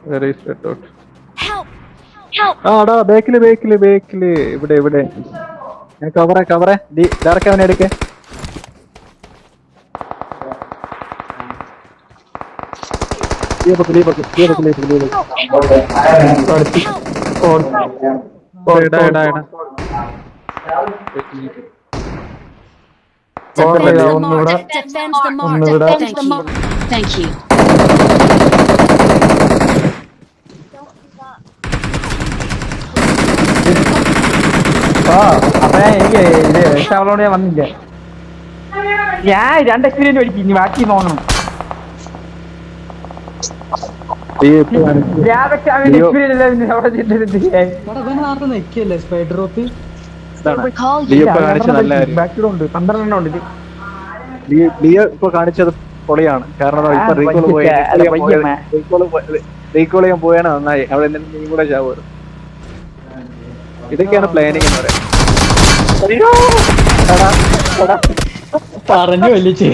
Where is that dot? Help! Help! ആടാ ബേക്കില് ഇവിടെ ഞാൻ കവറേ ഡയറക്റ്റ് അവനെ എടുക്കേ. Defend the mark! Defend the mark! Thank you. അപ്പൊ എനിക്ക് ഇത് അവളോട് ഞാൻ വന്നില്ല. ഞാൻ 2 എക്സ്പീരിയൻസ് പഠിച്ചു. ഇനി ബാക്കി നോക്കണം. ഇപ്പൊ കാണിച്ചത് പൊളിയാണ്. കാരണം ഇപ്പൊ റീകോൾ ചെയ്യാൻ പോയാണ് നന്നായി. അവിടെ നീ കൂടെ ചാവും. ഇതൊക്കെയാണ് പ്ലാനിങ് എന്ന് പറയാം. പറഞ്ഞു വലിച്ചു.